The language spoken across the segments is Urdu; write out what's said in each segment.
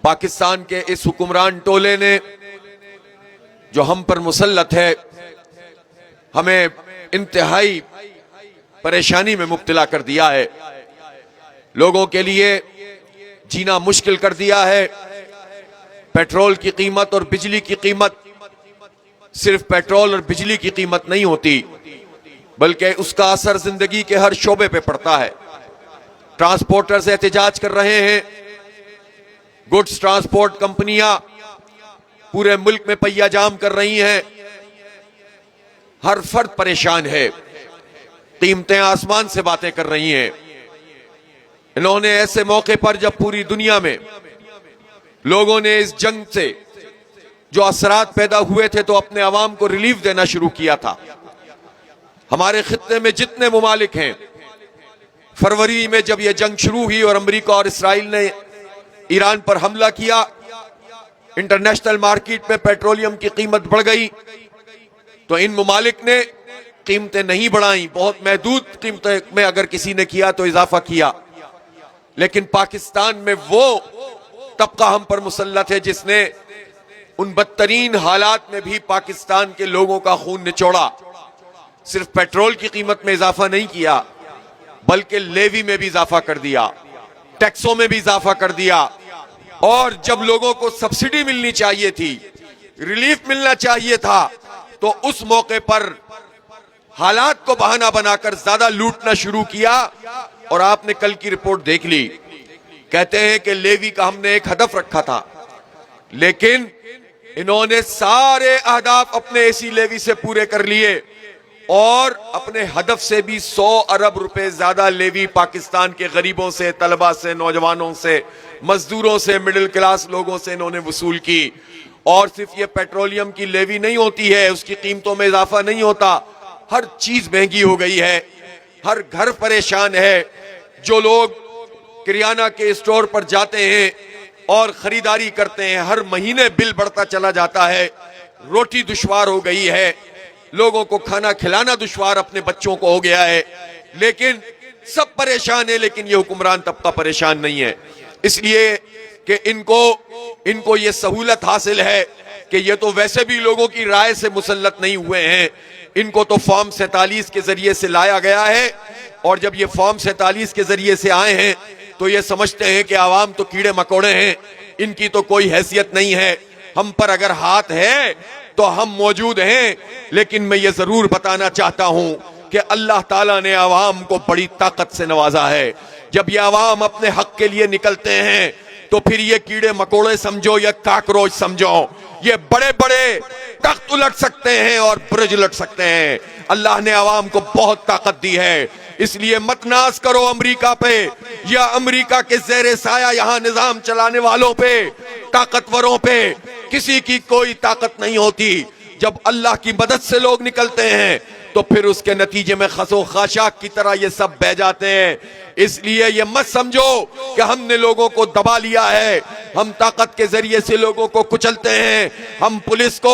پاکستان کے اس حکمران ٹولے نے جو ہم پر مسلط ہے ہمیں انتہائی پریشانی میں مبتلا کر دیا ہے، لوگوں کے لیے جینا مشکل کر دیا ہے۔ پیٹرول کی قیمت اور بجلی کی قیمت صرف پیٹرول اور بجلی کی قیمت نہیں ہوتی، بلکہ اس کا اثر زندگی کے ہر شعبے پہ پڑتا ہے۔ ٹرانسپورٹرز احتجاج کر رہے ہیں، گڈز ٹرانسپورٹ کمپنیاں پورے ملک میں پہیہ جام کر رہی ہیں، ہر فرد پریشان ہے، قیمتیں آسمان سے باتیں کر رہی ہیں۔ انہوں نے ایسے موقع پر جب پوری دنیا میں لوگوں نے اس جنگ سے جو اثرات پیدا ہوئے تھے تو اپنے عوام کو ریلیف دینا شروع کیا تھا۔ ہمارے خطے میں جتنے ممالک ہیں، فروری میں جب یہ جنگ شروع ہوئی اور امریکہ اور اسرائیل نے ایران پر حملہ کیا، انٹرنیشنل مارکیٹ میں پیٹرولیم کی قیمت بڑھ گئی، تو ان ممالک نے قیمتیں نہیں بڑھائیں، بہت محدود قیمتیں میں اگر کسی نے کیا تو اضافہ کیا، لیکن پاکستان میں وہ طبقہ ہم پر مسلط ہے جس نے ان بدترین حالات میں بھی پاکستان کے لوگوں کا خون نچوڑا۔ صرف پیٹرول کی قیمت میں اضافہ نہیں کیا، بلکہ لیوی میں بھی اضافہ کر دیا، ٹیکسوں میں بھی اضافہ کر دیا، اور جب لوگوں کو سبسڈی ملنی چاہیے تھی، ریلیف ملنا چاہیے تھا، تو اس موقع پر حالات کو بہانہ بنا کر زیادہ لوٹنا شروع کیا۔ اور آپ نے کل کی رپورٹ دیکھ لی، کہتے ہیں کہ لیوی کا ہم نے ایک ہدف رکھا تھا، لیکن انہوں نے سارے اہداف اپنے اسی لیوی سے پورے کر لیے، اور اپنے ہدف سے بھی 100 ارب روپے زیادہ لیوی پاکستان کے غریبوں سے، طلبہ سے، نوجوانوں سے، مزدوروں سے، مڈل کلاس لوگوں سے انہوں نے وصول کی۔ اور صرف یہ پیٹرولیم کی لیوی نہیں ہوتی ہے، اس کی قیمتوں میں اضافہ نہیں ہوتا، ہر چیز مہنگی ہو گئی ہے، ہر گھر پریشان ہے۔ جو لوگ کریانہ کے اسٹور پر جاتے ہیں اور خریداری کرتے ہیں، ہر مہینے بل بڑھتا چلا جاتا ہے، روٹی دشوار ہو گئی ہے، لوگوں کو کھانا کھلانا دشوار اپنے بچوں کو ہو گیا ہے، لیکن سب پریشان ہیں، لیکن یہ حکمران طبقہ پریشان نہیں ہے، اس لیے کہ ان کو یہ سہولت حاصل ہے کہ یہ تو ویسے بھی لوگوں کی رائے سے مسلط نہیں ہوئے ہیں، ان کو تو فارم 47 کے ذریعے سے لایا گیا ہے، اور جب یہ فارم 47 کے ذریعے سے آئے ہیں تو یہ سمجھتے ہیں کہ عوام تو کیڑے مکوڑے ہیں، ان کی تو کوئی حیثیت نہیں ہے، ہم پر اگر ہاتھ ہے تو ہم موجود ہیں۔ لیکن میں یہ ضرور بتانا چاہتا ہوں کہ اللہ تعالیٰ نے عوام کو بڑی طاقت سے نوازا ہے۔ جب یہ عوام اپنے حق کے لیے نکلتے ہیں تو پھر یہ کیڑے مکوڑے سمجھو یا کاکروچ سمجھو، یہ بڑے بڑے تخت الٹ سکتے ہیں اور برج الٹ سکتے ہیں۔ اللہ نے عوام کو بہت طاقت دی ہے، اس لیے مت ناز کرو امریکہ پہ یا امریکہ کے زیر سایہ یہاں نظام چلانے والوں پہ، طاقتوروں پہ کسی کی کوئی طاقت نہیں ہوتی۔ جب اللہ کی مدد سے لوگ نکلتے ہیں تو پھر اس کے نتیجے میں خس و خاشاک کی طرح یہ سب بہ جاتے ہیں۔ اس لیے یہ مت سمجھو کہ ہم نے لوگوں کو دبا لیا ہے، ہم طاقت کے ذریعے سے لوگوں کو کچلتے ہیں، ہم پولیس کو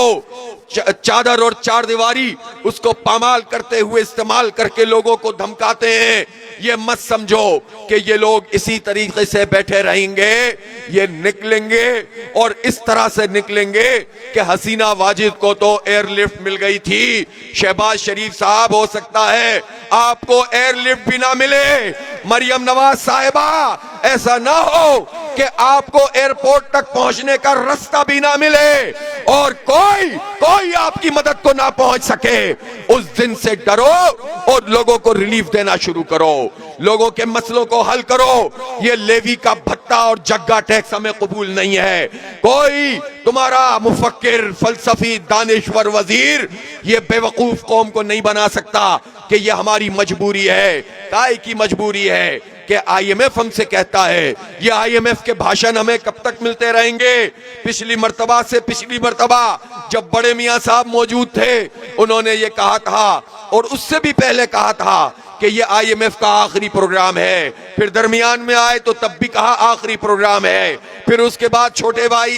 چادر اور چار دیواری اس کو پامال کرتے ہوئے استعمال کر کے لوگوں کو دھمکاتے ہیں۔ یہ مت سمجھو کہ یہ لوگ اسی طریقے سے بیٹھے رہیں گے، یہ نکلیں گے اور اس طرح سے نکلیں گے کہ حسینہ واجد کو تو ایئر لفٹ مل گئی تھی، شہباز شریف صاحب ہو سکتا ہے آپ کو ایئر لفٹ بھی نہ ملے، مریم نواز صاحبہ ایسا نہ ہو کہ آپ کو ایئرپورٹ تک پہنچنے کا رستہ بھی نہ ملے اور کوئی آپ کی مدد کو نہ پہنچ سکے۔ اس دن سے ڈرو اور لوگوں کو ریلیف دینا شروع کرو، لوگوں کے مسئلوں کو حل کرو۔ یہ لیوی کا بھتہ اور جگہ ٹیکس ہمیں قبول نہیں ہے۔ کوئی تمہارا مفکر، فلسفی، دانشور وزیر یہ بے وقوف قوم کو نہیں بنا سکتا کہ یہ ہماری مجبوری ہے۔ کائے کی مجبوری ہے کہ آئی ایم ایف ہم سے کہتا ہے، یہ آئی ایم ایف کے بھاشن ہمیں کب تک ملتے رہیں گے؟ پچھلی مرتبہ جب بڑے میاں صاحب موجود تھے انہوں نے یہ کہا تھا، اور اس سے بھی پہلے کہا تھا کہ یہ آئی ایم ایف کا آخری پروگرام ہے، پھر درمیان میں آئے تو تب بھی کہا آخری پروگرام ہے، پھر اس کے بعد چھوٹے بھائی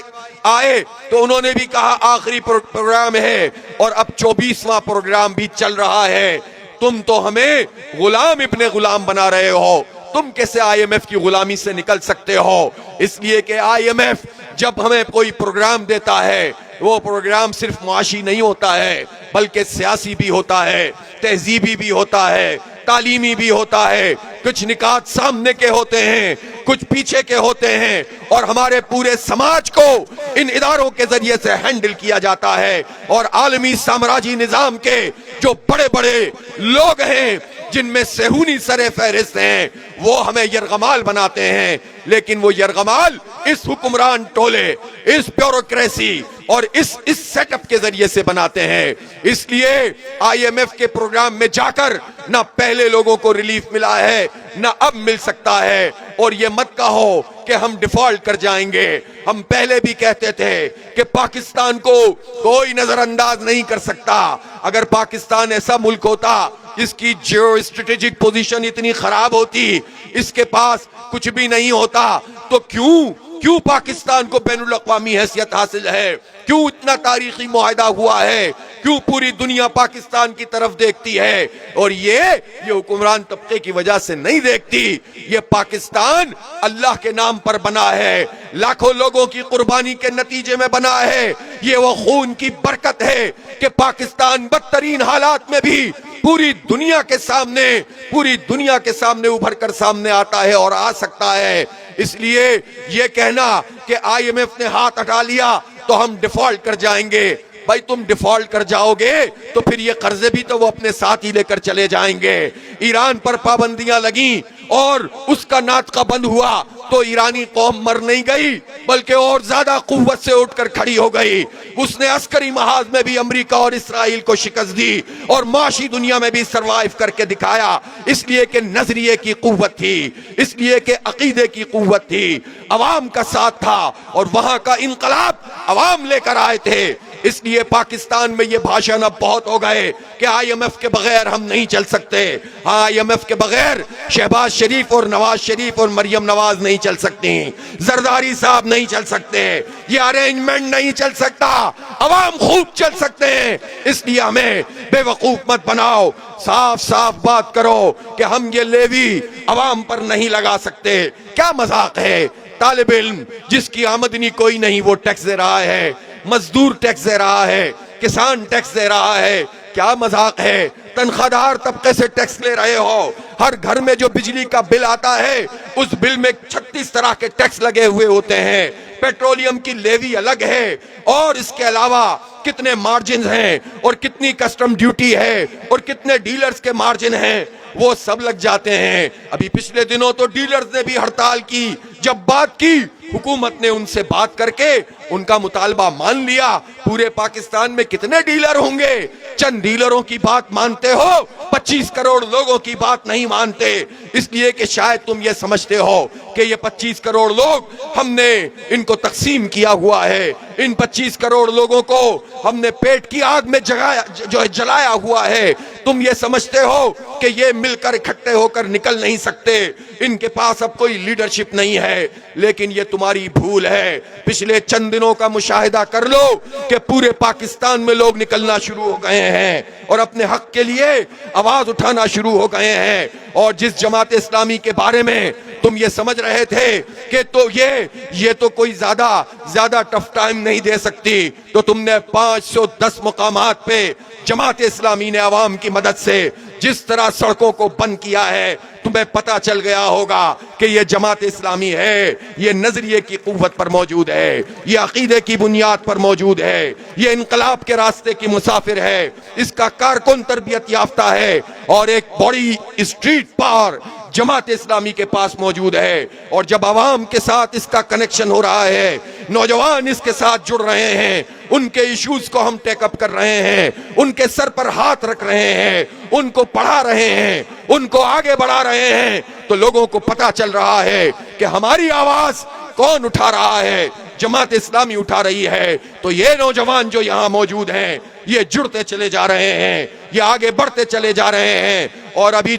آئے تو انہوں نے بھی کہا آخری پروگرام ہے، اور اب 24واں پروگرام بھی چل رہا ہے۔ تم تو ہمیں غلام ابن غلام بنا رہے ہو، تم کیسے آئی ایم ایف کی غلامی سے نکل سکتے ہو؟ اس لیے کہ آئی ایم ایف جب ہمیں کوئی پروگرام دیتا ہے وہ پروگرام صرف معاشی نہیں ہوتا ہے بلکہ سیاسی بھی ہوتا ہے، تہذیبی بھی ہوتا ہے، تعلیمی بھی ہوتا ہے، کچھ نکات سامنے کے ہوتے ہیں، کچھ پیچھے کے ہوتے ہیں، اور ہمارے پورے سماج کو ان اداروں کے ذریعے سے ہینڈل کیا جاتا ہے۔ اور عالمی سامراجی نظام کے جو بڑے بڑے لوگ ہیں جن میں صہیونی سر فہرست ہیں وہ ہمیں یرغمال بناتے ہیں، لیکن وہ یرغمال اس حکمران ٹولے، اس بیوروکریسی اور اس سیٹ اپ کے ذریعے سے بناتے ہیں۔ اس لیے آئی ایم ایف کے پروگرام میں جا کر نہ پہلے لوگوں کو ریلیف ملا ہے نہ اب مل سکتا ہے، اور یہ مت کہو کہ ہم ڈیفالٹ کر جائیں گے۔ ہم پہلے بھی کہتے تھے کہ پاکستان کو کوئی نظر انداز نہیں کر سکتا۔ اگر پاکستان ایسا ملک ہوتا اس کی جیو اسٹریٹجک پوزیشن اتنی خراب ہوتی، اس کے پاس کچھ بھی نہیں ہوتا، تو کیوں پاکستان کو بین الاقوامی حیثیت حاصل ہے؟ کیوں اتنا تاریخی معاہدہ ہوا ہے؟ کیوں پوری دنیا پاکستان کی طرف دیکھتی ہے؟ اور یہ حکمران طبقے کی وجہ سے نہیں دیکھتی۔ یہ پاکستان اللہ کے نام پر بنا ہے، لاکھوں لوگوں کی قربانی کے نتیجے میں بنا ہے۔ یہ وہ خون کی برکت ہے کہ پاکستان بدترین حالات میں بھی پوری دنیا کے سامنے ابھر کر سامنے آتا ہے اور آ سکتا ہے۔ اس لیے یہ کہنا کہ آئی ایم ایف نے ہاتھ ہٹا لیا تو ہم ڈیفالٹ کر جائیں گے، بھائی تم ڈیفالٹ کر جاؤ گے تو پھر یہ قرضے بھی تو وہ اپنے ساتھ ہی لے کر چلے جائیں گے۔ ایران پر پابندیاں لگیں اور اس کا ناطقہ بند ہوا تو ایرانی قوم مر نہیں گئی بلکہ اور زیادہ قوت سے اٹھ کر کھڑی ہو گئی۔ اس نے عسکری محاذ میں بھی امریکہ اور اسرائیل کو شکست دی اور معاشی دنیا میں بھی سروائیو کر کے دکھایا، اس لیے کہ نظریے کی قوت تھی، اس لیے کہ عقیدے کی قوت تھی، عوام کا ساتھ تھا، اور وہاں کا انقلاب عوام لے کر آئے تھے۔ اس لیے پاکستان میں یہ بھاشن اب بہت ہو گئے کہ آئی ایم ایف کے بغیر ہم نہیں چل سکتے۔ ہاں، آئی ایم ایف کے بغیر شہباز شریف اور نواز شریف اور مریم نواز نہیں چل سکتی، زرداری صاحب نہیں چل سکتے، یہ ارینجمنٹ نہیں چل سکتا، عوام خوب چل سکتے ہیں۔ اس لیے ہمیں بے وقوف مت بناؤ، صاف صاف بات کرو کہ ہم یہ لیوی عوام پر نہیں لگا سکتے۔ کیا مذاق ہے؟ طالب علم جس کی آمدنی کوئی نہیں وہ ٹیکس دے رہا ہے، مزدور ٹیکس دے رہا ہے، کسان ٹیکس دے رہا ہے، کیا مذاق ہے؟ تنخواہ دار طبقے سے ٹیکس لے رہے ہو، ہر گھر میں جو بجلی کا بل آتا ہے اس بل میں 36 طرح کے ٹیکس لگے ہوئے ہوتے ہیں، پیٹرولیم کی لیوی الگ ہے، اور اس کے علاوہ کتنے مارجنز ہیں اور کتنی کسٹم ڈیوٹی ہے اور کتنے ڈیلرز کے مارجن ہیں، وہ سب لگ جاتے ہیں۔ ابھی پچھلے دنوں تو ڈیلرز نے بھی ہڑتال کی، جب بات کی حکومت نے ان سے بات کر کے ان کا مطالبہ مان لیا۔ پورے پاکستان میں کتنے ڈیلر ہوں گے؟ چند ڈیلروں کی بات مانتے ہو، 25 کروڑ لوگوں کی بات نہیں مانتے، اس لیے کہ شاید تم یہ سمجھتے ہو کہ یہ 25 کروڑ لوگ ہم نے ان کو تقسیم کیا ہوا ہے، ان 25 کروڑ لوگوں کو ہم نے پیٹ کی آگ میں جلایا ہوا ہے۔ تم یہ سمجھتے ہو کہ یہ مل کر اکٹھے ہو کر نکل نہیں سکتے، ان کے پاس اب کوئی لیڈرشپ نہیں ہے، لیکن یہ تمہاری بھول ہے۔ پچھلے چند دنوں کا مشاہدہ کر لو کہ پورے پاکستان میں لوگ نکلنا شروع ہو گئے ہیں اور اپنے حق کے لیے آواز اٹھانا شروع ہو گئے ہیں۔ اور جس جماعت اسلامی کے بارے میں تم یہ سمجھ رہے تھے کہ تو یہ تو کوئی زیادہ ٹف ٹائم نہیں دے سکتی، تو تم نے 510 مقامات پہ جماعت اسلامی نے عوام کی مدد سے جس طرح سڑکوں کو بند کیا ہے، تمہیں پتا چل گیا ہوگا کہ یہ جماعت اسلامی ہے، یہ نظریے کی قوت پر موجود ہے، یہ عقیدے کی بنیاد پر موجود ہے، یہ انقلاب کے راستے کی مسافر ہے، اس کا کارکن تربیت یافتہ ہے، اور ایک بڑی اسٹریٹ پاور جماعت اسلامی کے پاس موجود ہے۔ اور جب عوام کے ساتھ اس کا کنیکشن ہو رہا ہے، نوجوان اس کے ساتھ جڑ رہے ہیں، ان کے ایشوز کو ہم ٹیک اپ کر رہے ہیں، ان کے سر پر ہاتھ رکھ رہے ہیں، ان کو پڑھا رہے ہیں، ان کو آگے بڑھا رہے ہیں، تو لوگوں کو پتا چل رہا ہے کہ ہماری آواز کون اٹھا رہا ہے؟ جماعت اسلامی اٹھا رہی ہے۔ تو یہ نوجوان جو یہاں موجود ہیں یہ جڑتے چلے جا رہے ہیں، یہ آگے بڑھتے چلے جا رہے ہیں، اور ابھی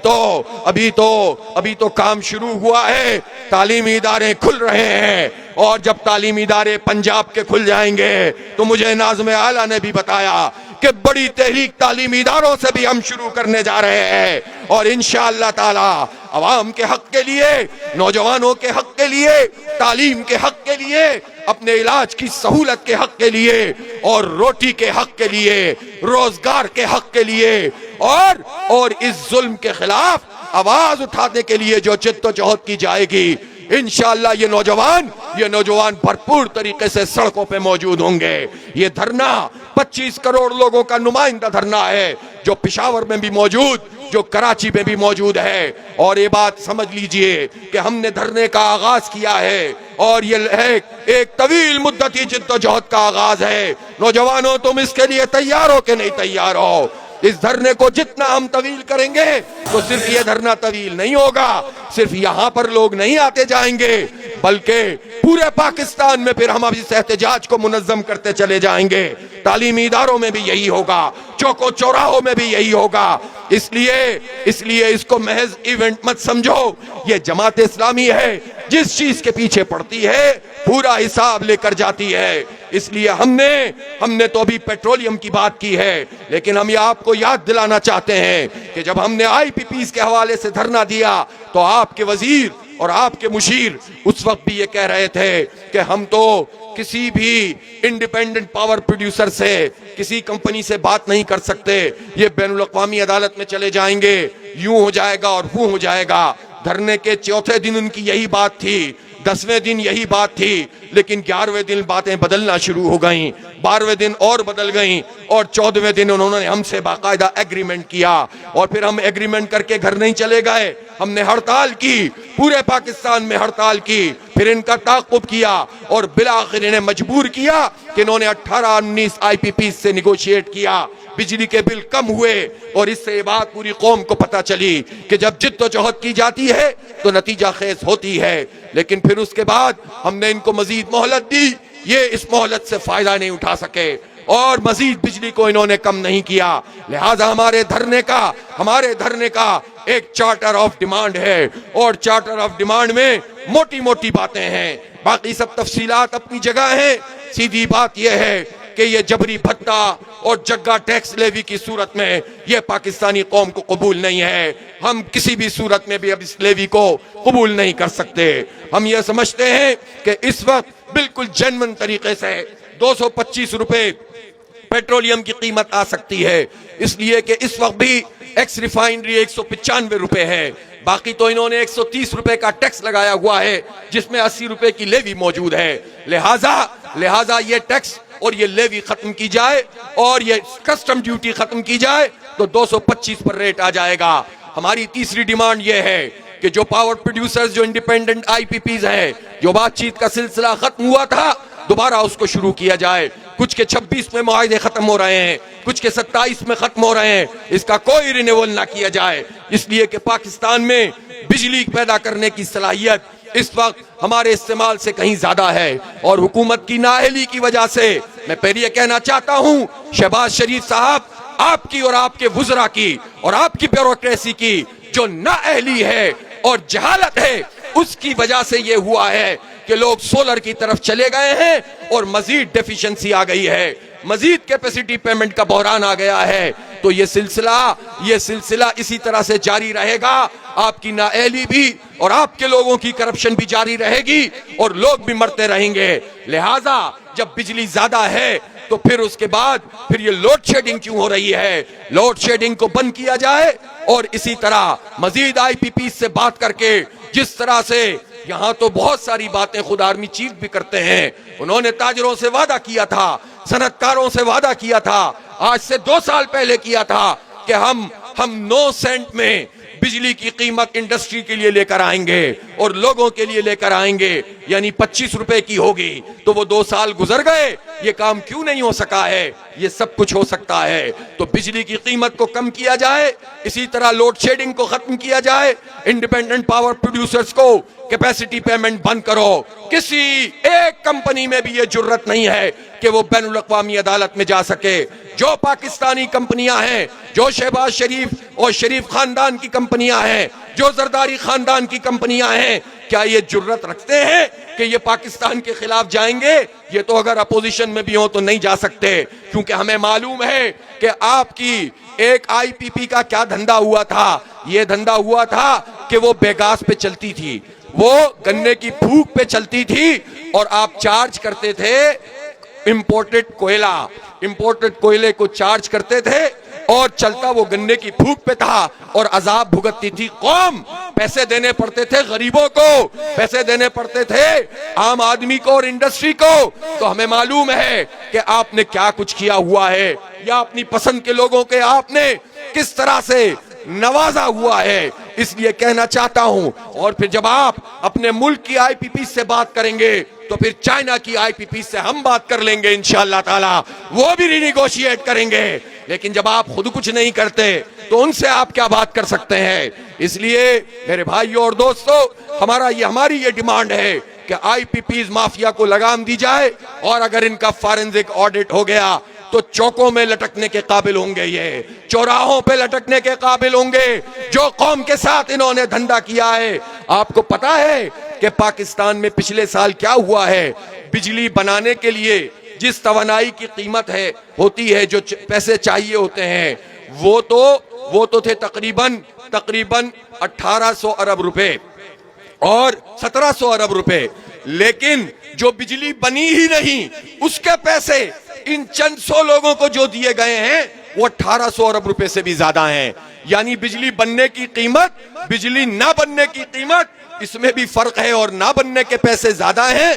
تو کام شروع ہوا ہے، تعلیمی ادارے کھل رہے ہیں، اور جب تعلیمی ادارے پنجاب کے کھل جائیں گے تو مجھے ناظم اعلیٰ نے بھی بتایا کہ بڑی تحریک تعلیمی اداروں سے بھی ہم شروع کرنے جا رہے ہیں، اور انشاءاللہ تعالی عوام کے حق کے لیے، نوجوانوں کے حق کے لیے، تعلیم کے حق کے لیے، اپنے علاج کی سہولت کے حق کے لیے، اور روٹی کے حق کے لیے، روزگار کے حق کے لیے، اور اس ظلم کے خلاف آواز اٹھانے کے لیے جو جد و جہد کی جائے گی، انشاءاللہ یہ نوجوان بھرپور طریقے سے سڑکوں پہ موجود ہوں گے۔ یہ دھرنا 25 کروڑ لوگوں کا نمائندہ دھرنا ہے، جو پشاور میں بھی موجود، جو کراچی میں بھی موجود ہے، اور یہ بات سمجھ لیجئے کہ ہم نے دھرنے کا آغاز کیا ہے، اور یہ ایک طویل مدتی جد و جہد کا آغاز ہے۔ نوجوانوں، تم اس کے لیے تیار ہو کہ نہیں تیار ہو؟ اس دھرنے کو جتنا ہم طویل کریں گے تو صرف یہ دھرنا طویل نہیں ہوگا، صرف یہاں پر لوگ نہیں آتے جائیں گے، بلکہ پورے پاکستان میں پھر ہم اب اس احتجاج کو منظم کرتے چلے جائیں گے۔ تعلیمی اداروں میں بھی یہی ہوگا، چوک و چوراہوں میں بھی یہی ہوگا۔ اس لیے اس کو محض ایونٹ مت سمجھو، یہ جماعت اسلامی ہے، جس چیز کے پیچھے پڑتی ہے پورا حساب لے کر جاتی ہے۔ اس لیے ہم نے تو ابھی پیٹرولیم کی بات کی ہے، لیکن ہم یہ آپ کو یاد دلانا چاہتے ہیں کہ جب ہم نے IPPs کے حوالے سے دھرنا دیا تو آپ کے وزیر اور آپ کے مشیر اس وقت بھی یہ کہہ رہے تھے کہ ہم تو کسی بھی انڈیپینڈنٹ پاور پروڈیوسر سے، کسی کمپنی سے بات نہیں کر سکتے، یہ بین الاقوامی عدالت میں چلے جائیں گے، یوں ہو جائے گا اور وہ ہو جائے گا۔ دھرنے کے چوتھے دن ان کی یہی بات تھی، 10ویں دن یہی بات تھی، لیکن 11ویں دن باتیں بدلنا شروع ہو گئیں، 12ویں دن اور بدل گئیں، اور 14ویں دن انہوں نے ہم سے باقاعدہ ایگریمنٹ کیا، اور پھر ہم ایگریمنٹ کر کے گھر نہیں چلے گئے، ہم نے ہڑتال کی، پورے پاکستان میں ہڑتال کی، پھر ان کا تعاقب کیا، اور بالآخر انہیں مجبور کیا کہ انہوں نے 18-19 IPPs سے نیگوشیٹ کیا، بجلی کے بل کم ہوئے، اور اس سے یہ بات پوری قوم کو پتہ چلی کہ جب جد و جہد کی جاتی ہے تو نتیجہ خیز ہوتی ہے۔ لیکن پھر اس کے بعد ہم نے ان کو مزید مہلت دی، یہ اس مہلت سے فائدہ نہیں اٹھا سکے، اور مزید بجلی کو انہوں نے کم نہیں کیا۔ لہٰذا ہمارے دھرنے کا ایک چارٹر آف ڈیمانڈ ہے، اور چارٹر آف ڈیمانڈ میں موٹی موٹی باتیں ہیں، باقی سب تفصیلات اپنی جگہ ہیں۔ سیدھی بات یہ ہے کہ یہ جبری بھتہ اور جگہ ٹیکس لیوی کی صورت میں یہ پاکستانی قوم کو قبول نہیں ہے، ہم کسی بھی صورت میں بھی اب اس لیوی کو قبول نہیں کر سکتے۔ ہم یہ سمجھتے ہیں کہ اس وقت بالکل جینوئن طریقے سے 225 روپے پیٹرولیم کی قیمت آ سکتی ہے، اس لیے کہ اس وقت بھی ایکس ریفائنری 195 روپے ہے، باقی تو انہوں نے 130 روپے کا ٹیکس لگایا ہوا ہے، جس میں 80 روپے کی لیوی موجود ہے۔ لہٰذا یہ ٹیکس اور یہ لیوی ختم کی جائے، اور یہ کسٹم ڈیوٹی ختم کی جائے تو 225 پر ریٹ آ جائے گا۔ ہماری تیسری ڈیمانڈ یہ ہے کہ جو پاور پروڈیوسرز، جو انڈیپینڈنٹ IPPs ہیں، جو بات چیت کا سلسلہ ختم ہوا تھا، دوبارہ اس کو شروع کیا جائے۔ کچھ کے 26 میں معاہدے ختم ہو رہے ہیں، کچھ کے 27 میں ختم ہو رہے ہیں، اس کا کوئی رینیول نہ کیا جائے، اس لیے کہ پاکستان میں بجلی پیدا کرنے کی صلاحیت اس وقت ہمارے استعمال سے کہیں زیادہ ہے، اور حکومت کی نااہلی کی وجہ سے میں پہلے یہ کہنا چاہتا ہوں، شہباز شریف صاحب، آپ کی اور آپ کے وزراء کی اور آپ کی بیوروکریسی کی جو نااہلی ہے اور جہالت ہے، اس کی وجہ سے یہ ہوا ہے کہ لوگ سولر کی طرف چلے گئے ہیں، اور مزید ڈیفیشنسی آ گئی ہے، مزید کیپیسٹی پیمنٹ کا بحران آ گیا ہے۔ تو یہ سلسلہ اسی طرح سے جاری رہے گا، آپ کی نااہلی بھی اور آپ کے لوگوں کی کرپشن بھی جاری رہے گی، اور لوگ بھی مرتے رہیں گے۔ لہٰذا جب بجلی زیادہ ہے تو پھر اس کے بعد پھر یہ لوڈ شیڈنگ کیوں ہو رہی ہے؟ لوڈ شیڈنگ کو بند کیا جائے، اور اسی طرح مزید IPPs سے بات کر کے، جس طرح سے یہاں تو بہت ساری باتیں خود آرمی چیف بھی کرتے ہیں، انہوں نے تاجروں سے وعدہ کیا تھا، صنعت کاروں سے وعدہ کیا تھا، آج سے 2 سال پہلے کیا تھا کہ ہم 9 سینٹ میں بجلی کی قیمت انڈسٹری کے لیے لے کر آئیں گے اور لوگوں کے لیے لے کر آئیں گے، یعنی 25 روپے کی ہوگی۔ تو وہ 2 سال گزر گئے، یہ کام کیوں نہیں ہو سکا ہے؟ یہ سب کچھ ہو سکتا ہے۔ تو بجلی کی قیمت کو کم کیا جائے، اسی طرح لوڈ شیڈنگ کو ختم کیا جائے، انڈیپینڈنٹ پاور پروڈیوسرز کو کیپیسٹی پیمنٹ بند کرو۔ کسی ایک کمپنی میں بھی یہ جرت نہیں ہے کہ وہ بین الاقوامی عدالت میں جا سکے۔ جو پاکستانی کمپنیاں ہیں، جو شہباز شریف اور شریف خاندان کی کمپنیاں ہیں، جو زرداری خاندان کی کمپنیاں ہیں، کیا یہ جرت رکھتے ہیں کہ یہ پاکستان کے خلاف جائیں گے؟ یہ تو اگر اپوزیشن میں بھی ہوں تو نہیں جا سکتے، کیونکہ ہمیں معلوم ہے کہ آپ کی ایک آئی پی پی کا کیا دھندا ہوا تھا۔ یہ دھندا ہوا تھا کہ وہ بے گاز پہ چلتی تھی، وہ گنے کی پھوک پہ چلتی تھی، اور آپ چارج کرتے تھے امپورٹڈ کوئلہ، امپورٹڈ کوئلے کو چارج کرتے تھے اور چلتا وہ گنے کی پھوک پہ تھا، اور عذاب بھگتتی تھی قوم۔ پیسے دینے پڑتے تھے غریبوں کو، پیسے دینے پڑتے تھے عام آدمی کو اور انڈسٹری کو۔ تو ہمیں معلوم ہے کہ آپ نے کیا کچھ کیا ہوا ہے، یا اپنی پسند کے لوگوں کے آپ نے کس طرح سے نوازا ہوا ہے۔ اس لیے کہنا چاہتا ہوں، اور پھر جب آپ اپنے ملک کی آئی پی پی سے بات کریں گے تو پھر چائنا کی آئی پی پی سے ہم بات کر لیں گے انشاءاللہ تعالی، وہ بھی رینیگوشیٹ کریں گے۔ لیکن جب آپ خود کچھ نہیں کرتے تو ان سے آپ کیا بات کر سکتے ہیں؟ اس لیے میرے بھائیوں اور دوستو، ہماری یہ ڈیمانڈ ہے کہ آئی پی پیز مافیا کو لگام دی جائے، اور اگر ان کا فارنزک آڈٹ ہو گیا تو چوکوں میں لٹکنے کے قابل ہوں گے، یہ چوراہوں پہ لٹکنے کے قابل ہوں گے، جو قوم کے ساتھ انہوں نے دھندا کیا ہے۔ آپ کو پتا ہے کہ پاکستان میں پچھلے سال کیا ہوا ہے؟ بجلی بنانے کے لیے جس توانائی کی قیمت ہوتی ہے، جو پیسے چاہیے ہوتے ہیں، وہ تو تھے تقریباً 1800 ارب روپے اور 1700 ارب روپے، لیکن جو بجلی بنی ہی نہیں اس کے پیسے ان چند سو لوگوں کو جو دیے گئے ہیں وہ 1800 ارب روپے سے بھی زیادہ ہیں۔ یعنی بجلی بننے کی قیمت، بجلی نہ بننے کی قیمت، اس میں بھی فرق ہے، اور نہ بننے کے پیسے زیادہ ہیں،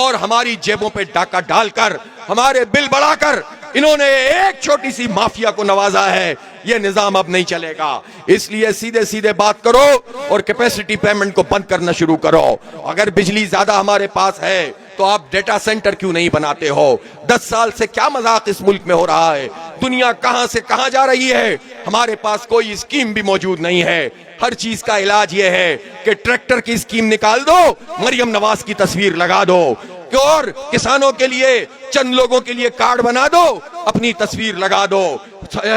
اور ہماری جیبوں پہ ڈاکہ ڈال کر، ہمارے بل بڑھا کر انہوں نے ایک چھوٹی سی مافیا کو نوازا ہے۔ یہ نظام اب نہیں چلے گا۔ اس لیے سیدھے بات کرو اور کیپیسٹی پیمنٹ کو بند کرنا شروع کرو۔ اگر بجلی زیادہ ہمارے پاس ہے تو آپ ڈیٹا سینٹر کیوں نہیں بناتے ہو؟ 10 سال سے کیا مذاق اس ملک میں ہو رہا ہے؟ دنیا کہاں سے کہاں جا رہی ہے؟ ہمارے پاس کوئی اسکیم بھی موجود نہیں ہے۔ ہر چیز کا علاج یہ ہے کہ ٹریکٹر کی اسکیم نکال دو، مریم نواز کی تصویر لگا دو، اور کسانوں کے لیے چند لوگوں کے لیے کارڈ بنا دو، اپنی تصویر لگا دو۔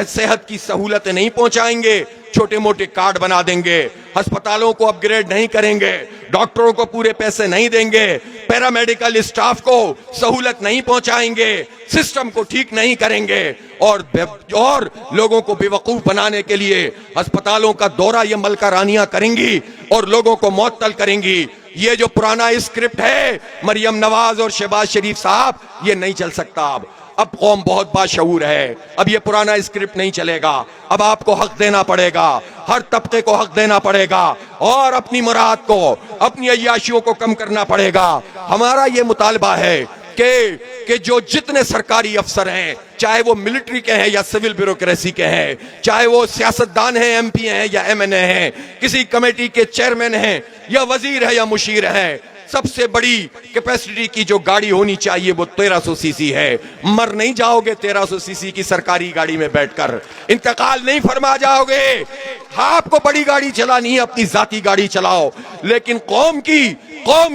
صحت کی سہولتیں نہیں پہنچائیں گے، چھوٹے موٹے کارڈ بنا دیں گے، ہسپتالوں کو اپ گریڈ نہیں کریں گے، ڈاکٹروں کو پورے پیسے نہیں دیں گے، پیرامیڈیکل اسٹاف کو سہولت نہیں پہنچائیں گے، سسٹم کو ٹھیک نہیں کریں گے، اور لوگوں کو بے وقوف بنانے کے لیے ہسپتالوں کا دورہ یہ ملکہ رانیاں کریں گی اور لوگوں کو معطل کریں گی۔ یہ جو پرانا اسکرپٹ ہے مریم نواز اور شہباز شریف صاحب، یہ نہیں چل سکتا۔ اب قوم بہت باشعور ہے، اب یہ پرانا اسکرپٹ نہیں چلے گا۔ اب آپ کو حق دینا پڑے گا، ہر طبقے کو حق دینا پڑے گا، اور اپنی مراد کو، اپنی عیاشیوں کو کم کرنا پڑے گا۔ ہمارا یہ مطالبہ ہے کہ جو جتنے سرکاری افسر ہیں، چاہے وہ ملٹری کے ہیں یا سول بیوروکریسی کے ہیں، چاہے وہ سیاستدان ہیں، ایم پی ہیں یا ایم این اے ہیں، کسی کمیٹی کے چیئرمین ہیں یا وزیر ہے یا مشیر ہیں، سب سے بڑی کیپیسٹی کی جو گاڑی ہونی چاہیے وہ 1300 سی سی ہے۔ مر نہیں جاؤ گے 1300 سی سی کی سرکاری گاڑی میں بیٹھ کر، انتقال نہیں فرما جاؤ گے۔ آپ کو بڑی گاڑی چلانی ہے، اپنی ذاتی گاڑی چلاؤ، لیکن قوم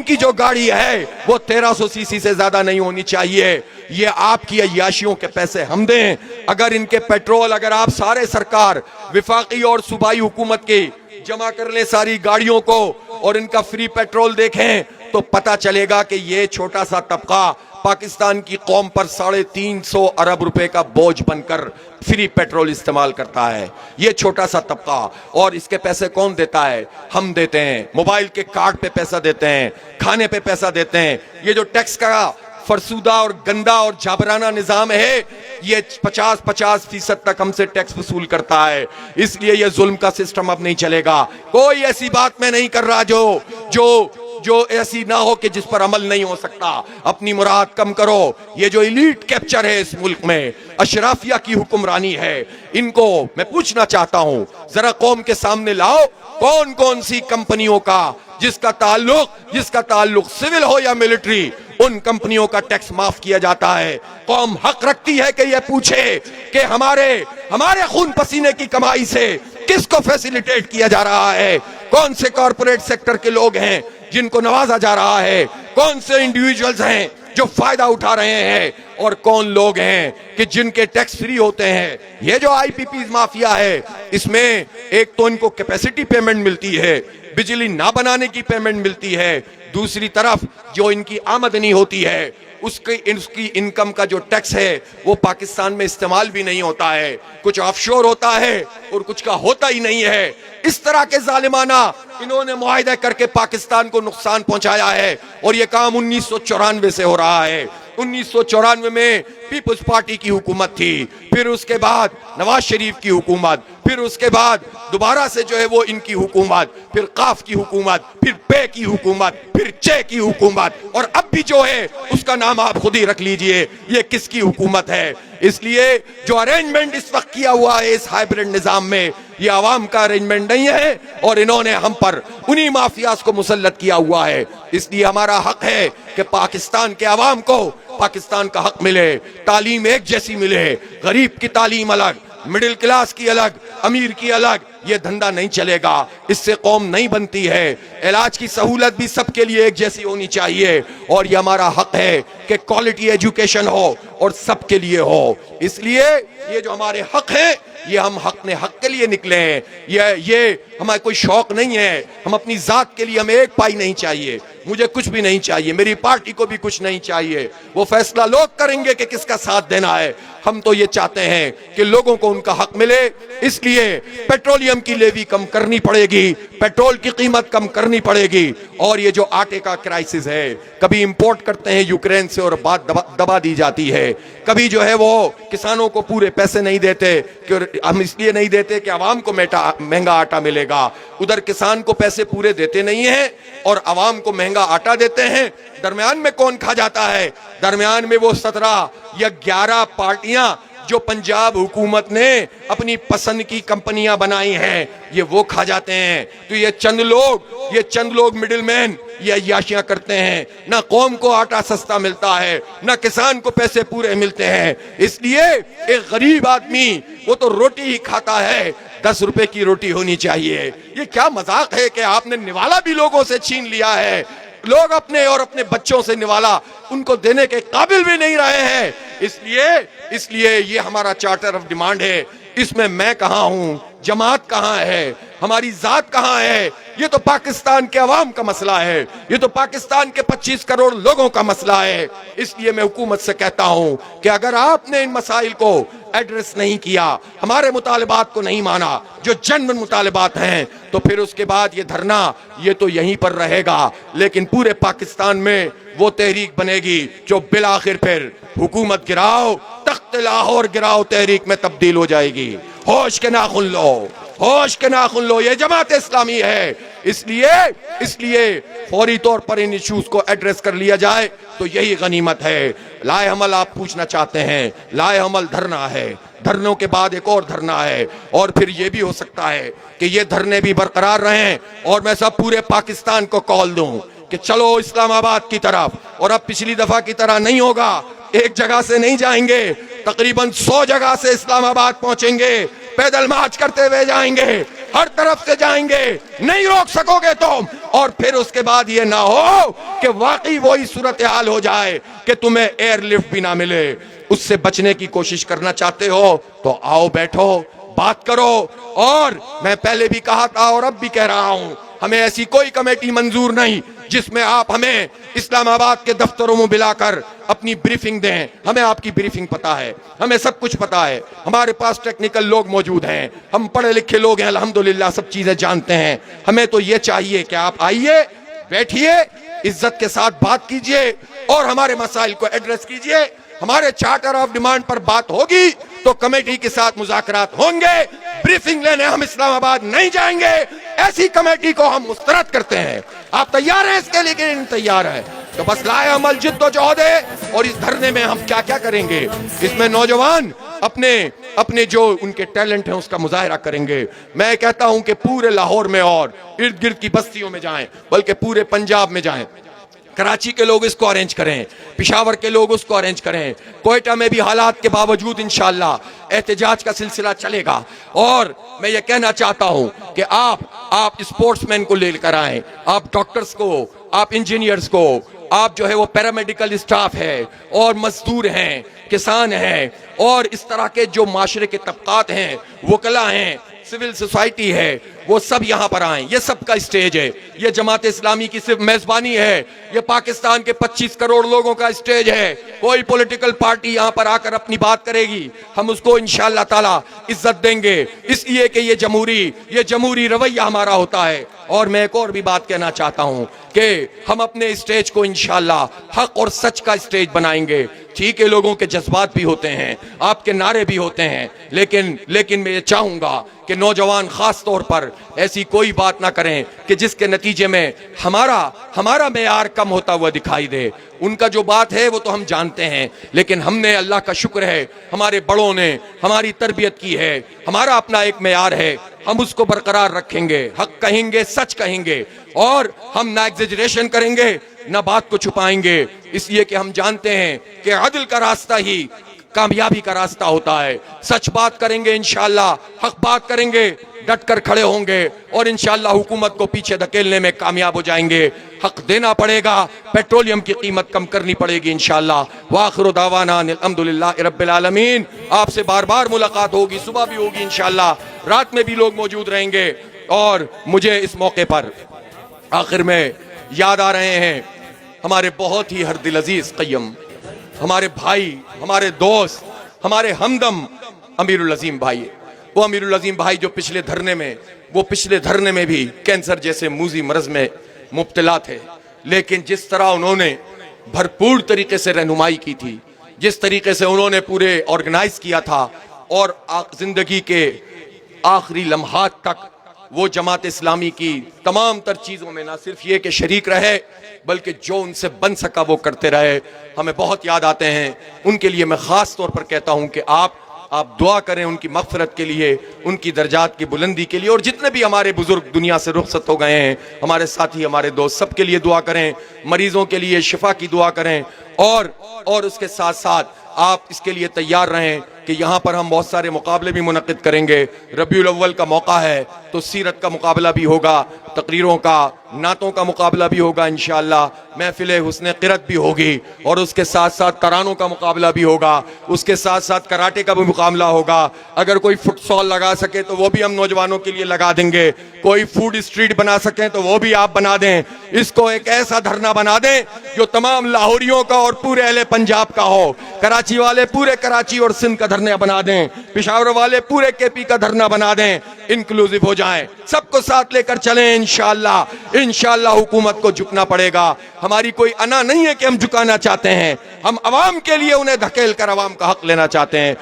کی جو گاڑی ہے وہ 1300 سی سی سے زیادہ نہیں ہونی چاہیے۔ یہ آپ کی عیاشیوں کے پیسے ہم دیں۔ اگر ان کے پیٹرول، اگر آپ سارے سرکار وفاقی اور صوبائی حکومت کی جمع کر لیں ساری گاڑیوں کو اور ان کا فری پیٹرول دیکھیں تو پتہ چلے گا کہ یہ چھوٹا سا طبقہ پاکستان کی قوم پر 350 ارب روپے کا بوجھ بن کر فری پیٹرول استعمال کرتا ہے۔ یہ چھوٹا سا طبقہ، اور اس کے پیسے کون دیتا ہے؟ ہم دیتے ہیں۔ موبائل کے کارڈ پہ پیسہ دیتے ہیں، کھانے پہ پیسہ دیتے ہیں۔ یہ جو ٹیکس کا فرسودہ اور گندا اور جابرانہ نظام ہے، یہ 50% تک ہم سے ٹیکس وصول کرتا ہے۔ اس لیے یہ ظلم کا سسٹم اب نہیں چلے گا۔ کوئی ایسی بات میں نہیں کر رہا جو ایسی نہ ہو کہ جس پر عمل نہیں ہو سکتا۔ اپنی مراد کم کرو۔ یہ جو ایلیٹ کیپچر ہے اس ملک میں، اشرافیہ کی حکمرانی ہے، ان کو میں پوچھنا چاہتا ہوں، ذرا قوم کے سامنے لاؤ کون سی کمپنیوں کا جس کا تعلق سول ہو یا ملٹری، ان کمپنیوں کا ٹیکس معاف کیا جاتا ہے۔ قوم حق رکھتی ہے کہ یہ پوچھے کہ ہمارے خون پسینے کی کمائی سے کس کو فیسیلیٹیٹ کیا جا رہا ہے، کون سے کارپوریٹ سیکٹر کے لوگ ہیں جن کو نوازا جا رہا ہے، کون سے انڈیویجولز ہیں جو فائدہ اٹھا رہے ہیں، اور کون لوگ ہیں کہ جن کے ٹیکس فری ہوتے ہیں۔ یہ جو آئی پی پیز مافیا ہے، اس میں ایک تو ان کو کیپیسٹی پیمنٹ ملتی ہے، بجلی نہ بنانے کی پیمنٹ ملتی ہے، دوسری طرف جو ان کی آمدنی ہوتی ہے اس کی انکم کا جو ٹیکس ہے وہ پاکستان میں استعمال بھی نہیں ہوتا ہے، کچھ آف شور ہوتا ہے اور کچھ کا ہوتا ہی نہیں ہے۔ اس طرح کے ظالمانہ انہوں نے معاہدہ کر کے پاکستان کو نقصان پہنچایا ہے، اور یہ کام 1994 سے ہو رہا ہے۔ 1994 میں پیپلز پارٹی کی حکومت تھی، پھر اس کے بعد نواز شریف کی حکومت، پھر اس کے بعد دوبارہ سے جو ہے وہ ان کی حکومت، پھر قاف کی حکومت، پھر پے کی حکومت، پھر چے کی حکومت، اور اب بھی جو ہے اس کا نام آپ خود ہی رکھ لیجئے یہ کس کی حکومت ہے۔ اس لیے جو ارینجمنٹ اس وقت کیا ہوا ہے اس ہائیبرڈ نظام میں، یہ عوام کا ارینجمنٹ نہیں ہے، اور انہوں نے ہم پر انہی مافیاز کو مسلط کیا ہوا ہے۔ اس لیے ہمارا حق ہے کہ پاکستان کے عوام کو پاکستان کا حق ملے، تعلیم ایک جیسی ملے، غریب کی تعلیم الگ، مڈل کلاس کی الگ، امیر کی الگ، یہ دھندا نہیں چلے گا، اس سے قوم نہیں بنتی ہے۔ علاج کی سہولت بھی سب کے لیے ایک جیسی ہونی چاہیے، اور یہ ہمارا حق ہے کہ کوالٹی ایجوکیشن ہو اور سب کے لیے ہو۔ اس لیے یہ جو ہمارے حق ہیں یہ ہم حق کے لیے نکلے ہیں، یہ ہمارا کوئی شوق نہیں ہے، ہم اپنی ذات کے لیے ہمیں ایک پائی نہیں چاہیے، مجھے کچھ بھی نہیں چاہیے، میری پارٹی کو بھی کچھ نہیں چاہیے، وہ فیصلہ لوگ کریں گے کہ کس کا ساتھ دینا ہے۔ ہم تو یہ چاہتے ہیں کہ لوگوں کو ان کا حق ملے، اس لیے پیٹرولیم کی لیوی کم کرنی پڑے گی، پیٹرول کی قیمت کم کرنی پڑے گی، اور یہ جو آٹے کا کرائسس ہے، کبھی امپورٹ کرتے ہیں یوکرین سے اور بات دبا دی جاتی ہے، کبھی جو ہے وہ کسانوں کو پورے پیسے نہیں دیتے، کہ ہم اس لیے نہیں دیتے کہ عوام کو مہنگا آٹا ملے گا، ادھر کسان کو پیسے پورے دیتے نہیں ہیں اور عوام کو مہنگا آٹا دیتے ہیں۔ درمیان میں کون کھا جاتا ہے؟ درمیان میں وہ 17 یا 11 پارٹیاں جو پنجاب حکومت نے اپنی پسند کی کمپنیاں بنائی ہیں، یہ وہ کھا جاتے ہیں۔ تو یہ چند لوگ مڈل مین یہ عیاشیاں کرتے ہیں، نہ قوم کو آٹا سستا ملتا ہے، نہ کسان کو پیسے پورے ملتے ہیں۔ اس لیے ایک غریب آدمی وہ تو روٹی ہی کھاتا ہے، 10 روپے کی روٹی ہونی چاہیے۔ یہ کیا مذاق ہے کہ آپ نے نوالا بھی لوگوں سے چھین لیا ہے، لوگ اپنے اور اپنے بچوں سے نوالا ان کو دینے کے قابل بھی نہیں رہے ہیں۔ اس لیے یہ ہمارا چارٹر آف ڈیمانڈ ہے، اس میں کہاں ہوں، جماعت کہاں ہے، ہماری ذات کہاں ہے؟ یہ تو پاکستان کے عوام کا مسئلہ ہے، یہ تو پاکستان کے 25 کروڑ لوگوں کا مسئلہ ہے۔ اس لیے میں حکومت سے کہتا ہوں کہ اگر آپ نے ان مسائل کو ایڈریس نہیں کیا، ہمارے مطالبات کو نہیں مانا جو جنون مطالبات ہیں، تو پھر اس کے بعد یہ دھرنا یہ تو یہیں پر رہے گا، لیکن پورے پاکستان میں وہ تحریک بنے گی جو بالآخر پھر حکومت گراؤ، تخت لاہور گراؤ تحریک میں تبدیل ہو جائے گی۔ ہوش کے ناخن لو، ہوش کے ناخن لو، یہ جماعت اسلامی ہے۔ اس لیے فوری طور پر ان ایشوز کو ایڈریس کر لیا جائے تو یہی غنیمت ہے۔ لائے حمل آپ پوچھنا چاہتے ہیں، لائے حمل دھرنا ہے، دھرنوں کے بعد ایک اور دھرنا ہے، اور پھر یہ بھی ہو سکتا ہے کہ یہ دھرنے بھی برقرار رہیں، اور میں سب پورے پاکستان کو کال دوں کہ چلو اسلام آباد کی طرف، اور اب پچھلی دفعہ کی طرح نہیں ہوگا، ایک جگہ سے نہیں جائیں گے، تقریباً 100 جگہ سے اسلام آباد پہنچیں گے، پیدل مارچ کرتے ہوئے جائیں گے، ہر طرف سے جائیں گے، نہیں روک سکو گے تم۔ اور پھر اس کے بعد یہ نہ ہو کہ واقعی وہی صورتحال ہو جائے کہ تمہیں ایئر لفٹ بھی نہ ملے۔ اس سے بچنے کی کوشش کرنا چاہتے ہو تو آؤ، بیٹھو، بات کرو۔ اور میں پہلے بھی کہا تھا اور اب بھی کہہ رہا ہوں، ہمیں ایسی کوئی کمیٹی منظور نہیں جس میں آپ ہمیں اسلام آباد کے دفتروں میں بلا کر اپنی بریفنگ دیں۔ ہمیں آپ کی بریفنگ پتا ہے، ہمیں سب کچھ پتا ہے، ہمارے پاس ٹیکنیکل لوگ موجود ہیں، ہم پڑھے لکھے لوگ ہیں، الحمدللہ سب چیزیں جانتے ہیں۔ ہمیں تو یہ چاہیے کہ آپ آئیے، بیٹھیے، عزت کے ساتھ بات کیجئے اور ہمارے مسائل کو ایڈریس کیجئے۔ ہمارے چارٹر آف ڈیمانڈ پر بات ہوگی تو کمیٹی کے ساتھ مذاکرات ہوں گے، بریفنگ لینے ہم اسلام آباد نہیں جائیں گے، ایسی کمیٹی کو ہم مسترد کرتے ہیں۔ آپ تیار ہیں اس کے لیے کہ نہیں تیار ہیں؟ تو بس لائے عمل جد و جہد ہے۔ اور اس دھرنے میں ہم کیا کیا کریں گے؟ اس میں نوجوان اپنے جو ان کے ٹیلنٹ ہیں اس کا مظاہرہ کریں گے۔ میں کہتا ہوں کہ پورے لاہور میں اور ارد گرد کی بستیوں میں جائیں، بلکہ پورے پنجاب میں جائیں، کراچی کے لوگ اس کو ارینج کریں، پشاور کے لوگ اس کو ارینج کریں، کوئٹہ میں بھی حالات کے باوجود انشاءاللہ احتجاج کا سلسلہ چلے گا۔ اور میں یہ کہنا چاہتا ہوں کہ آپ اسپورٹس مین کو لے کر آئیں، آپ ڈاکٹرز کو، آپ انجینئرز کو، آپ جو ہے وہ پیرامیڈیکل اسٹاف ہے، اور مزدور ہیں، کسان ہیں، اور اس طرح کے جو معاشرے کے طبقات ہیں، وکلا ہیں، سول سوسائٹی ہے، وہ سب یہاں پر آئیں. یہ سب کا اسٹیج ہے. یہ جماعت اسلامی کی صرف میزبانی ہے. یہ پاکستان کے 25 کروڑ لوگوں کا اسٹیج ہے. کوئی پولیٹیکل پارٹی یہاں پر آ کر اپنی بات کرے گی, ہم اس کو انشاءاللہ تعالی عزت دیں گے, اس لیے کہ یہ جمہوری رویہ ہمارا ہوتا ہے. اور میں ایک اور بھی بات کہنا چاہتا ہوں کہ ہم اپنے اسٹیج کو انشاءاللہ حق اور سچ کا اسٹیج بنائیں گے. ٹھیک ہے, لوگوں کے جذبات بھی ہوتے ہیں, آپ کے نعرے بھی ہوتے ہیں, لیکن میں یہ چاہوں گا کہ نوجوان خاص طور پر ایسی کوئی بات نہ کریں کہ جس کے نتیجے میں ہمارا معیار کم ہوتا ہوا دکھائی دے. ان کا جو بات ہے وہ تو ہم جانتے ہیں, لیکن ہم نے, اللہ کا شکر ہے, ہمارے بڑوں نے ہماری تربیت کی ہے, ہمارا اپنا ایک معیار ہے, ہم اس کو برقرار رکھیں گے, حق کہیں گے, سچ کہیں گے, اور ہم نہ ایگزیجریشن کریں گے, نہ بات کو چھپائیں گے, اس لیے کہ ہم جانتے ہیں کہ عدل کا راستہ ہی کامیابی کا راستہ ہوتا ہے. سچ بات کریں گے انشاءاللہ, حق بات کریں گے, ڈٹ کر کھڑے ہوں گے, اور انشاءاللہ حکومت کو پیچھے دھکیلنے میں کامیاب ہو جائیں گے. حق دینا پڑے گا, پیٹرولیم کی قیمت کم کرنی پڑے گی انشاءاللہ. وآخر دعوانا الحمدللہ رب العالمین. آپ سے بار بار ملاقات ہوگی, صبح بھی ہوگی انشاءاللہ, رات میں بھی لوگ موجود رہیں گے. اور مجھے اس موقع پر آخر میں یاد آ رہے ہیں ہمارے بہت ہی ہر دل عزیز قیم, ہمارے بھائی, ہمارے دوست, ہمارے ہمدم امیر العظیم بھائی. وہ امیر العظیم بھائی جو پچھلے دھرنے میں بھی کینسر جیسے موذی مرض میں مبتلا تھے, لیکن جس طرح انہوں نے بھرپور طریقے سے رہنمائی کی تھی, جس طریقے سے انہوں نے پورے آرگنائز کیا تھا, اور زندگی کے آخری لمحات تک وہ جماعت اسلامی کی تمام تر چیزوں میں نہ صرف یہ کہ شریک رہے, بلکہ جو ان سے بن سکا وہ کرتے رہے. ہمیں بہت یاد آتے ہیں. ان کے لیے میں خاص طور پر کہتا ہوں کہ آپ دعا کریں ان کی مغفرت کے لیے, ان کی درجات کی بلندی کے لیے, اور جتنے بھی ہمارے بزرگ دنیا سے رخصت ہو گئے ہیں, ہمارے ساتھی, ہمارے دوست, سب کے لیے دعا کریں. مریضوں کے لیے شفا کی دعا کریں, اور اس کے ساتھ ساتھ آپ اس کے لیے تیار رہیں کہ یہاں پر ہم بہت سارے مقابلے بھی منعقد کریں گے. ربیع الاول کا موقع ہے تو سیرت کا مقابلہ بھی ہوگا, تقریروں کا, نعتوں کا مقابلہ بھی ہوگا انشاءاللہ, محفل حسن قرت بھی ہوگی, اور اس کے ساتھ ساتھ ترانوں کا مقابلہ بھی ہوگا, اس کے ساتھ ساتھ کراٹے کا بھی مقابلہ ہوگا. اگر کوئی فٹ سال لگا سکے تو وہ بھی ہم نوجوانوں کے لیے لگا دیں گے, کوئی فوڈ اسٹریٹ بنا سکیں تو وہ بھی آپ بنا دیں. اس کو ایک ایسا دھرنا بنا دیں جو تمام لاہوریوں کا اور پورے اہل پنجاب کا ہو. کراچی والے پورے کراچی اور سندھ کا دھرنا بنا دیں, پشاور والے پورے کے پی کا دھرنا بنا دیں, انکلوزیو ہو جائیں, سب کو ساتھ لے کر چلیں. انشاءاللہ حکومت کو جھکنا پڑے گا. ہماری کوئی انا نہیں ہے کہ ہم جھکانا چاہتے ہیں, ہم عوام کے لیے انہیں دھکیل کر عوام کا حق لینا چاہتے ہیں.